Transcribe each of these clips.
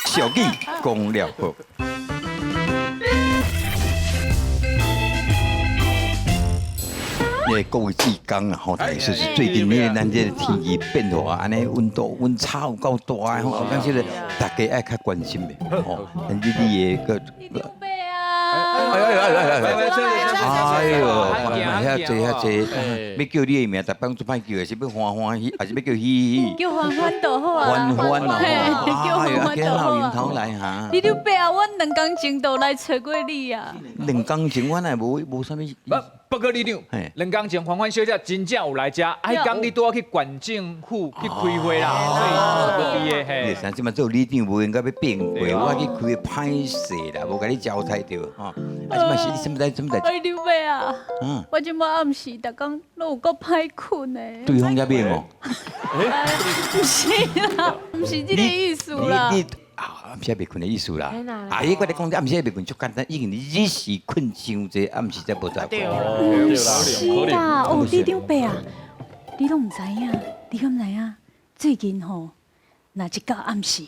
小义公了好。各位志工啊，吼，但是最近呢，咱这天气变化，安尼温差有够大的吼，但是咧，大家爱较关心的，吼，咱这里的个。哎呦，遐济，要叫你的名，逐摆做歹叫的，是要欢喜，还是要叫喜？叫欢就好啊。欢哦，叫欢就好迎啊。头来哈。你伯啊，阮2工前就来找过你啊。 2工前阮也无啥物。报告李长，2工前欢欢小姐真正有来遮，迄讲你拄好去县政府去开会啦，所以无毕业嘿。啥即嘛做李长无应该要变过，我去开歹势啦，无甲你交代着吼。啊，即嘛是你什么代？哎，刘伯啊，我即摆暗时逐工拢有够歹困的。对方也变哦。不是啦，不是这个意思啦。你暗时袂困的意思啦。啊，迄个咧讲，暗时袂困足简单，因为你日时困伤济，暗时才无在困。不是啦，哦，李长伯啊，你拢唔知影，你敢知影？最近吼，若一到暗时，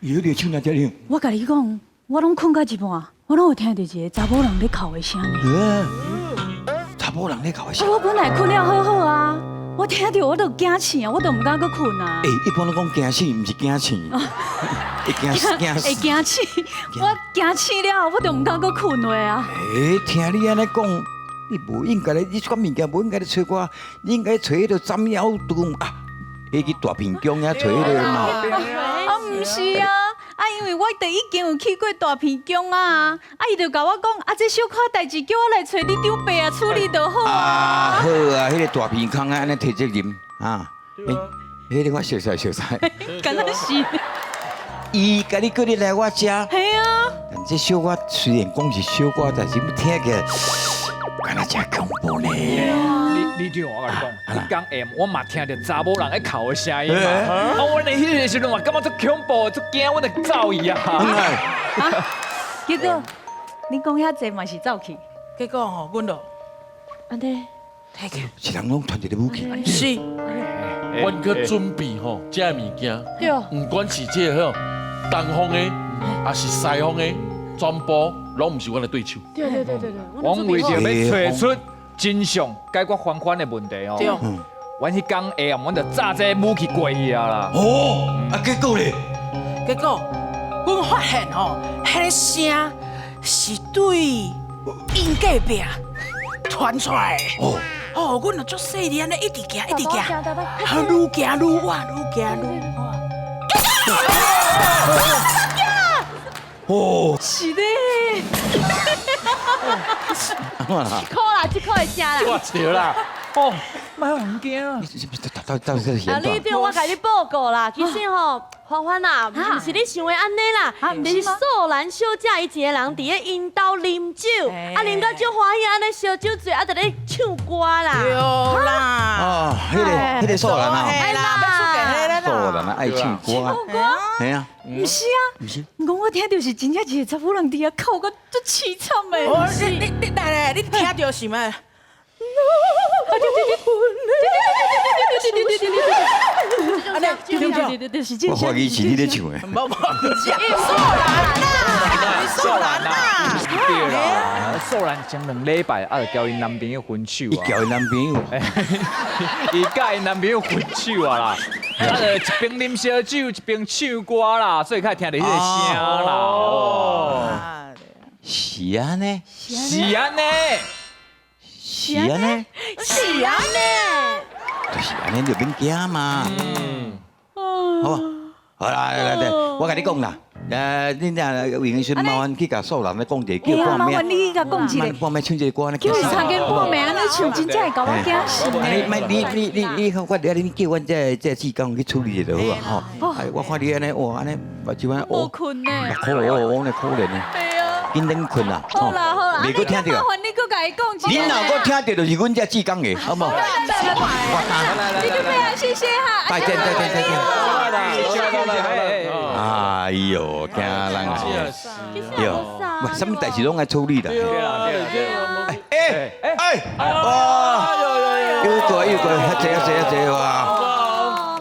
有点唱哪只了？我甲你讲，我拢困到一半，我拢有听到一个查某人咧哭的声呢。查某人咧哭的声。我本来困了好好啊，我听到我都惊醒啊，我都唔敢搁困啊。一般都讲惊醒，唔是惊醒。会惊醒，我惊醒了，我都唔敢搁困落啊。听你安尼讲，你无应该咧，你什物物件无应该咧找我，你应该找迄个斩妖图啊，迄个大平江遐找迄个嘛。啊，唔是啊，因为我已经有去过大平江啊，伊就甲我讲，这小可代志叫我来找你长伯啊处理就好啊。好啊，迄个大平坑啊，安尼摕责任啊。迄个我熟悉。敢若是。伊甲你叫你来我家，系啊。但这小可虽然讲是小可，但是听起来敢若真恐怖呢。李长，我甲你讲，迄讲下我嘛听到查某人在哭的声音嘛。啊，我咧迄个时阵嘛，感觉足恐怖，足惊，我得走伊啊。结果你讲遐济嘛是走去，结果吼，阮就安尼摕去，是人拢传一个武器。是，阮去准备吼，这物件，对，唔管是这吼东方的，还是西方的，全部拢唔是阮的对手。对。阮为着要找出真相，解决欢欢的问题哦。对，阮迄讲下暗，阮就炸这武器过去啊啦。哦，结果咧？结果阮发现吼，迄个声是对因隔壁传出来的。哦，阮就足细粒安尼一直行，愈行愈远。哦，是的。这口的声啦。我笑啦，哦，莫有人惊啊！到底是啊，李长，我甲你报告啦，其实吼，欢欢啊，唔是你想的安尼啦，是素兰小姐伊一个人伫咧因兜啉酒，啉到足欢喜，安尼烧酒醉，伫咧唱歌啦。对啦，哦，迄个素兰啊，嘿啦，要出嫁迄个素兰啊，爱唱歌，系啊，唔是啊，我听到是真正一个查某人伫遐哭个足凄惨的。哦，你来，你听到是吗？我怀疑是你咧唱的。素兰啦，对啦，素兰前2礼拜就交因男朋友分手啊。交男朋友，伊甲因男朋友分手啊啦，就一边啉烧酒，一边唱歌啦，所以才听到迄个声啦。哦，是安尼，是安尼。是安尼，就是安尼就免惊嘛。好啊，好啦，来，我甲你讲啦，恁俩有闲时麻烦去甲素兰咧讲一个，叫半麻暝，烦你甲讲一个，半暝唱一个歌，叫伊3更半暝安尼唱，真正会甲我惊死你叫阮这志工去处理就好啊，吼。我看你安尼，哇，安尼目睭安无困呢。可怜呢。紧点困啦，好啦，袂搁听到。麻烦你搁甲伊讲一你若搁听到，就是阮这志工的，好无？你准备啊，谢谢哈。再见。谢。哎呦，惊人啊！哟，喂，什么代志拢爱处理的。哇！又过，遐济哇！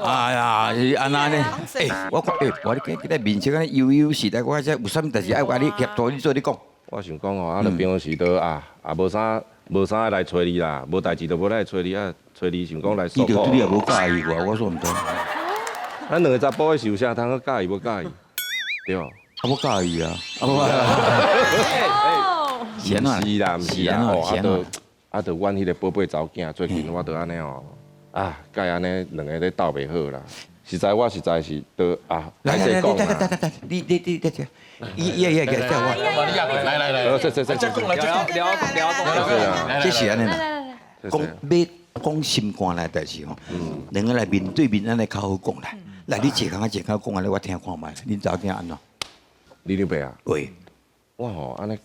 哎呀，安那呢？我看，我你记得面色安尼悠悠时代，我这有啥物代志爱我你协助你做你讲。我想讲哦，啊，就平时都无啥来找你啦，无代志就无来找你啊，找你想讲来诉苦。你也无介意我说唔对。咱两个查甫的受啥，通去介意无介意？对。啊，我介意啊，是安是啦，毋是啦，哦，阮迄个宝贝查某囝，最近我都安尼哦，甲安尼两个咧斗袂好啦。实在我实在是都来，讲啦。你，也叫我。来，这再讲来，聊，这是安尼啦。讲心肝来代志吼，两个来面对面安尼较好讲啦。来，你一口讲安尼，我听看卖。恁查某囝安怎？你刘伯啊？喂，我吼安尼，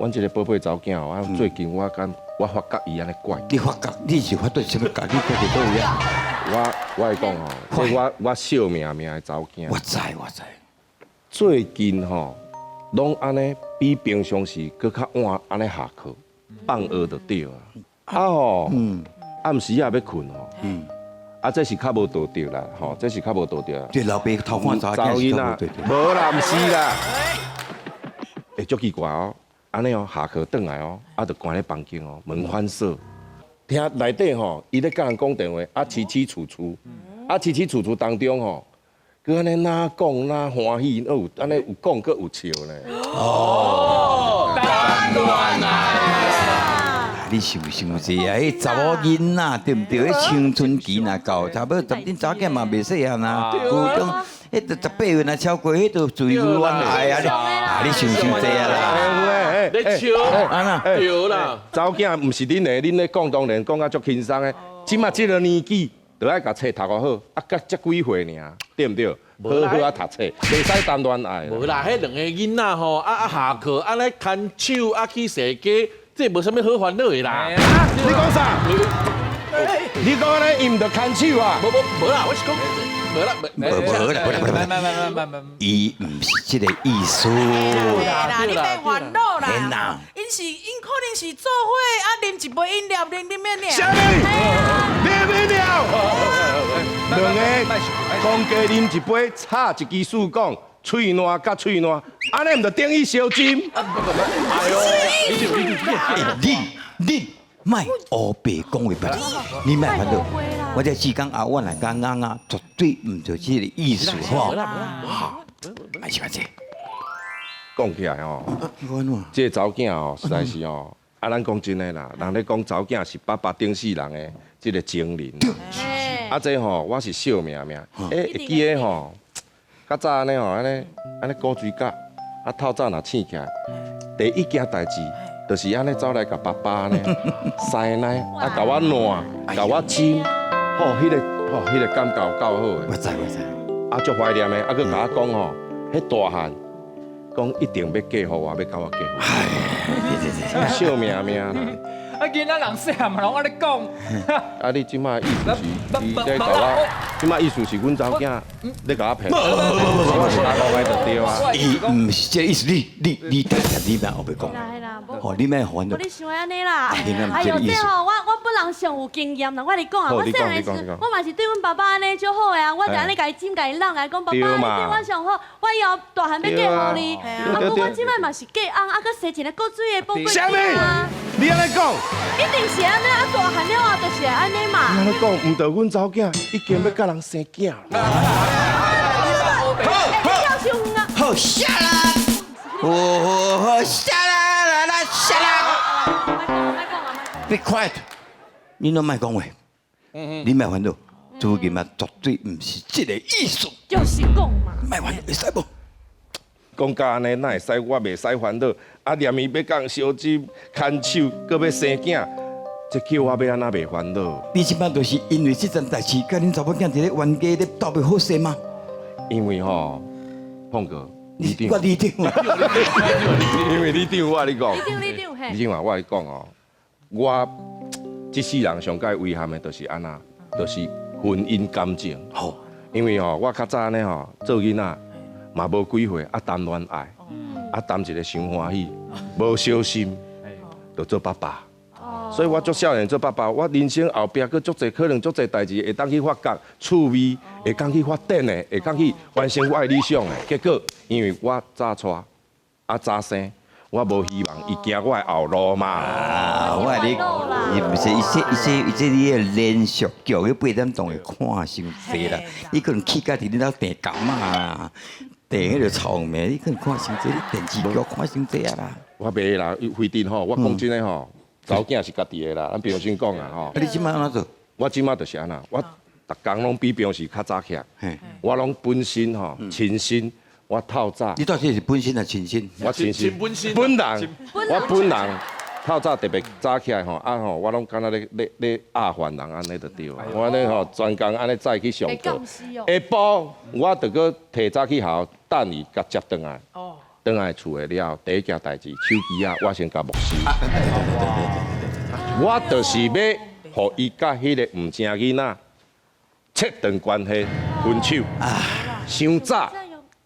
阮这个宝贝查某囝吼，最近我发觉伊安尼怪。你发觉你是发对什么觉？你发觉倒位啊？我会讲吼，这我小命的查某囝。我知。最近吼，拢安尼比平常时搁较晚安尼下课，放学就对啊。暗时也要困吼，这是较无道德啦，吼，这是较无道德啦。对，老爸偷看查某囝是较无对。无啦，毋是啦。足奇怪哦，安尼哦，下课转来哦，就关咧房间哦，门反锁。听内底吼，伊咧甲人讲电话，凄楚楚，凄楚楚当中吼，佮安尼哪讲哪欢喜，有安尼有讲佮有笑呢。你想者啊？迄查某囡仔对毋对？迄青春期若到，差不多恁查某囝嘛袂细汉啊，高中迄都18岁若超过，迄都自由恋爱啊！你想者啊啦？你笑，安那？对啦，查某囝毋是恁咧讲当然讲啊足轻松的，即马即个年纪，就爱甲册读好，甲才几岁尔，对毋对？好好读册，袂使谈恋爱。无啦，迄两个囡仔吼，下课安尼牵手去踅街。这无啥物好烦恼的啦！你讲啥？你讲安尼，伊毋着牵手啊？无啦，我是讲无啦，伊毋是这个意思。啦，你别烦恼啦。啦，因可能是做伙啉一杯饮料，啉咩呢？啥物？啉饮料？两个讲加啉一杯，插一支树讲。喙烂甲喙烂，安尼毋着等于烧金？哎呦，你卖黑白讲话白，你卖烦恼。我这时间我来讲绝对毋就这个意思，好不好？还是这。讲起来吼，这查某囝吼，实在是吼，咱讲真诶啦，人咧讲查某囝是爸爸顶世人诶，这个情人。这吼，我是小命，会记诶吼。较早安尼吼，安尼古锥甲，透早若醒起来，第一件代志，就是安尼走来甲爸爸安尼塞奶，甲我暖，甲我亲，迄个感觉有够好诶。我知。足怀念诶，佮甲我讲吼，迄大汉讲一定要嫁互我，要甲我结婚。小命啦。囡仔人细汉嘛，拢安尼讲。你即摆意思是，你在甲我，即摆意思是阮查某囝咧甲我骗。我是阿公个就对啊。伊毋是这意思，你等下你莫后边讲。哦，你莫烦恼。你想安尼啦？哎呦，这吼，我本人上有经验啦，我跟你讲啊，我细汉时，我嘛是对阮爸爸安尼就好个啊，我就安尼甲伊จิ้甲伊弄，来讲爸爸，你对我上好，我以后大汉要嫁互你。啊，不过我即摆嘛是嫁翁，啊，佮生一个古水的宝贝囡仔。你安尼讲？一定是安尼，啊大汉了啊，就是安尼嘛。你安尼讲，毋着阮查某囝已经要甲人生囝。好，下来！下来！下来 ！Be quiet！ 你拢莫讲话，你莫烦恼，最近嘛绝对毋是这个意思。就是讲嘛。莫烦恼，会使无？讲甲安尼，哪会使？我袂使烦恼。念伊要讲烧酒、牵手，搁要生囝，这叫我要安那袂烦恼？你即摆都是因为这件代志，甲恁查某囝伫咧冤家咧斗袂好势吗？因为吼，胖哥，我立场。因为你长，我你讲。你长嘿。你长啊，我讲哦，我这世人上界遗憾的，就是安那，就是婚姻感情。好，因为吼，我较早呢吼，做囡仔嘛无几岁，谈恋爱，谈一个伤欢喜，无小心，就做爸爸。所以我足少年做爸爸，我人生后壁佫足侪可能足侪代志会当去发觉、趣味，会当去发展的，会当去完成我的理想的。结果因为我早娶，早生，我无希望伊行我的后路嘛。啊，我你，伊不是伊这你的连续剧，迄8点档会看伤济啦。你可能去家己你那订感嘛，订迄个草莓，你可能看伤济，你电视剧看伤济啊啦。我袂啦，非定吼，我讲真诶吼，查某囝是家己的啦，咱平常讲啊吼。啊，你即摆安怎做？我即马就是安那，我逐工拢比平时较早起来，我拢本身吼清新，我透早。你到底是本身还是清新？我清新，本身本人，我本人透早特别早起来吼，我拢敢若咧压饭人安尼就对啊。我咧吼专工安尼早去上课，下晡我就搁提早去校等伊甲接转来。转来厝的了，第一件代志，手机啊，我先甲没收。我就是要，互伊甲迄个唔正囡仔切断关系，分手。伤早。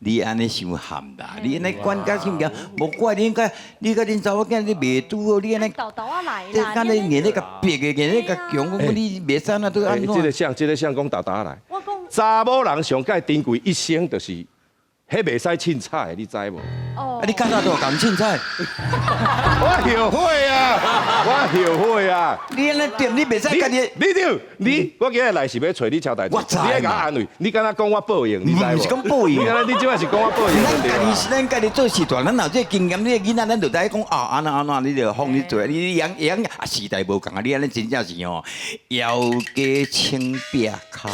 你安尼伤含啦！你安尼管甲伤强，无怪你甲恁查某囝你袂拄好，你安尼豆豆啊来这啦，敢你硬咧甲逼的，硬咧甲强，你袂使安那都安怎？这个相讲打来。我讲查某人上界珍贵一生就是，迄袂使凊彩的，你知无？啊，你干哪都讲凊彩？我后悔啊！我后悔啊！你安尼点，你袂使家己。我今日来是要找你交代志，我知嘛你爱甲我安慰，你敢若讲我报应，你知无？不是讲报应你敢若你即摆是讲我报应，咱对家己是咱家己做事大，咱有这个经验，你个囡仔咱就知讲安怎，你就放你做，你养啊时代无共啊，你安尼真正是哦，腰家青壁骹。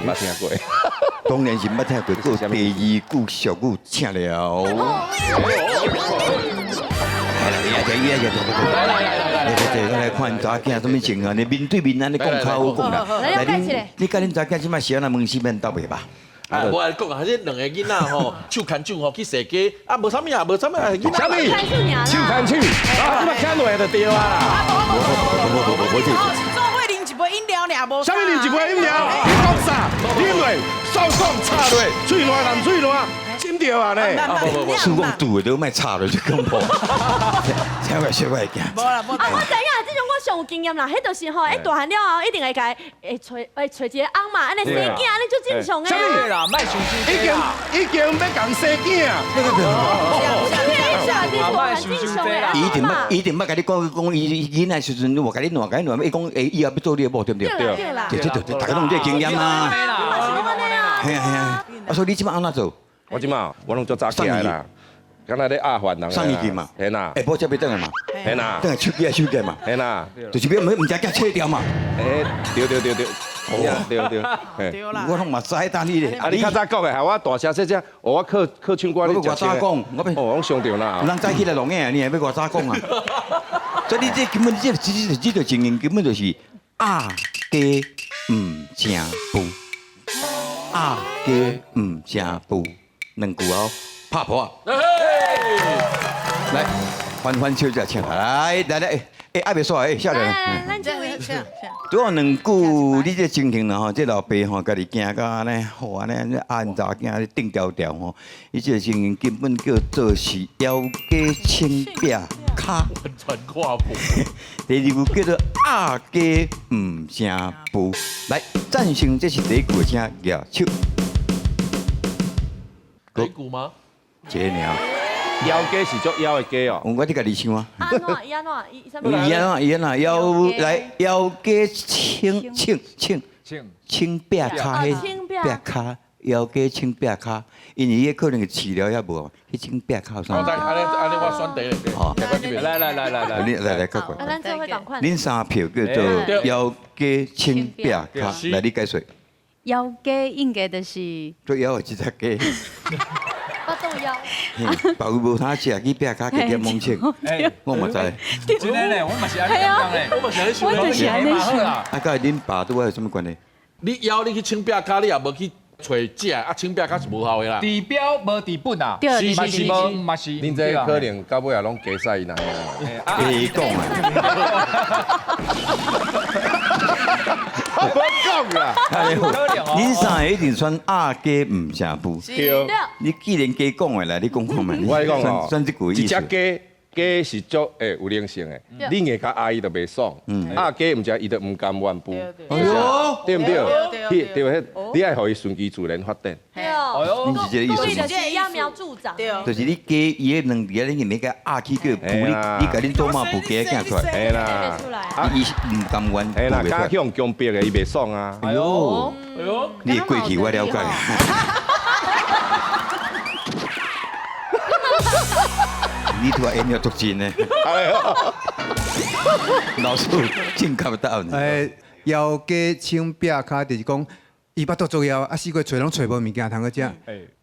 捌听过。当然是捌听过，个第二句俗语请了。来看查囝什么情况？你面对面安尼讲较好讲啦。来你甲恁查囝即摆是安那问西面斗袂吧？我来讲啊，这两个囡仔吼，手牵手吼去踅街，无啥物啊，无啥物啊，囡仔。啥物？手牵手，即摆牵落就对啊啦。无这。做伙啉一杯饮料尔，无。啥物啉一杯饮料？你讲啥？啉落，手讲插落，嘴烂烂嘴烂，真着啊呢。手讲拄的都莫插落就讲无。小怪小怪惊。无啦，无。啊，我知影，这种我上有经验啦，迄就是吼，大汉了后一定会甲会找一个翁嘛，安尼生囝，安尼就正常的啊。对啦，卖伤心已经要讲生囝。一定捌甲你讲伊囡仔时阵，我甲你乱，伊讲以后要做你的某，对不对？对啦。对，大家拢有这经验嘛。系啊，所以你即摆安怎做？我即马我拢做早起来啦，敢若咧压饭人。送伊去嘛？嘿呐，下晡才要转来嘛？嘿呐，转来手机嘛？嘿呐，就是要唔知惊切掉嘛？对。对。对啦。我拢嘛知当你咧。啊，你较早讲的，害我大声说声，我靠唱歌你我早讲，我拢上着啦。人早起来录影，你还要我早讲啊？所以你这根本这个经验根本就是压家唔正步，压家唔正步，两句哦，拍破。来，欢笑一下，请来，还袂煞，少年。咱这位。拄有两句，你这情形啦吼，这老爸吼，家己行到安尼，好安尼按查囝定调调吼，伊这情形根本叫做是腰家青壁骹。传跨步。第二句叫做压家唔正步，来赞成这是第一句，请举手。第一句吗？这尔。腰家是做腰的家哦。我你家己想啊。安怎？伊安怎？伊安怎腰来腰家青壁骹青壁骹，腰家青壁骹，因为伊可能治疗也无，迄青壁骹有啥？安尼我选第一个。好，来，各位。咱这会赶快。恁三票叫做腰家青壁骹，来你解说。腰家应该就是做腰的即只鸡，我都腰。别位无通食，去壁骹加点猛青，我嘛知。真的咧，我嘛是安尼讲咧，我嘛是安尼想我就是安尼想。啊，甲恁爸拄有什么关系？你腰你去清壁骹，你也无去找食，啊清壁骹是无效的啦。治标无治本啊，对嘛是无嘛是。恁这可能到尾也拢加赛呐。别讲啊！我讲啦，恁三个一定选压家唔正步。对。你既然加讲的啦，你讲看嘛。我讲哦，选这句一只意思。鸡鸡是足有灵性的，你硬甲阿姨就袂爽，鸡毋食伊就毋甘愿步，哎呦，对毋对？对，你爱互伊顺其自然发展。对哦，你是这个意思吗？对的，是揠苗助长。对就是你鸡伊个两个你免甲压起个步，你甲恁做嘛步鸡囝出来，嘿啦，伊毋甘愿，嘿啦，家乡强逼的伊袂爽啊。哎呦，你的过去我了解。你拄仔演了足真呢，老师真看不到呢。腰鸡青壁骹就是讲，伊巴肚作枵，啊四季找拢找无物件通去食，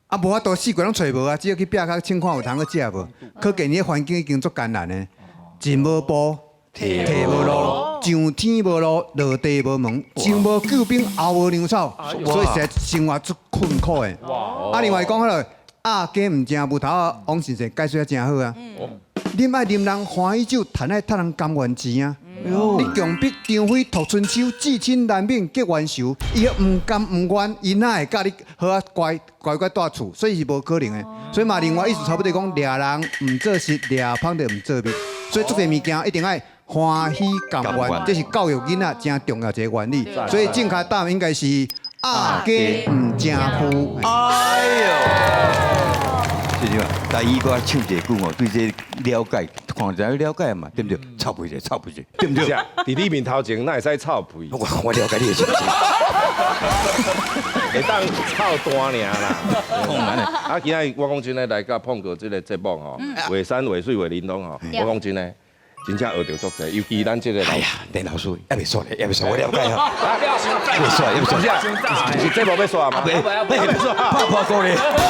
啊无法度四季拢找无啊，只有去壁骹凊看有通去食无。可见你的环境已经足艰难的，进无步，摕无路，上天无路，落地无门，前无救兵，后无粮草，所以实在生活足困苦的。啊，另外讲好了。鸡唔正木头啊，王先生解说啊真好啊。啉爱啉人欢喜酒，趁爱趁人甘愿钱啊。你强逼张飞屠春秋，至亲难免结冤仇，伊唔甘唔愿，伊哪会甲你好啊乖住厝，所以是无可能的。所以嘛，另外意思差不多讲，掠人唔做事，掠芳就唔做蜜。所以做个物件一定爱欢喜甘愿，这是教育囡仔真重要一个原理。所以正确答案应该是鸡唔正夫。哎呦！是嘛？但伊个唱一句哦，对这了解，看在了解嘛，对不对？臭屁者，臭屁者，对不对？在你面头前，哪会使臭屁？我了解你的心情。会当臭单尔啦。当然啦。啊，今仔我讲真诶，来甲碰过这个节目吼，画山画水画玲珑吼，我讲真诶。真正学到足济，尤其咱这个。哎呀，林老师，还袂煞咧，还袂煞，我了解哈。还袂煞，还袂煞，是这无要煞吗？袂煞，怕歌咧。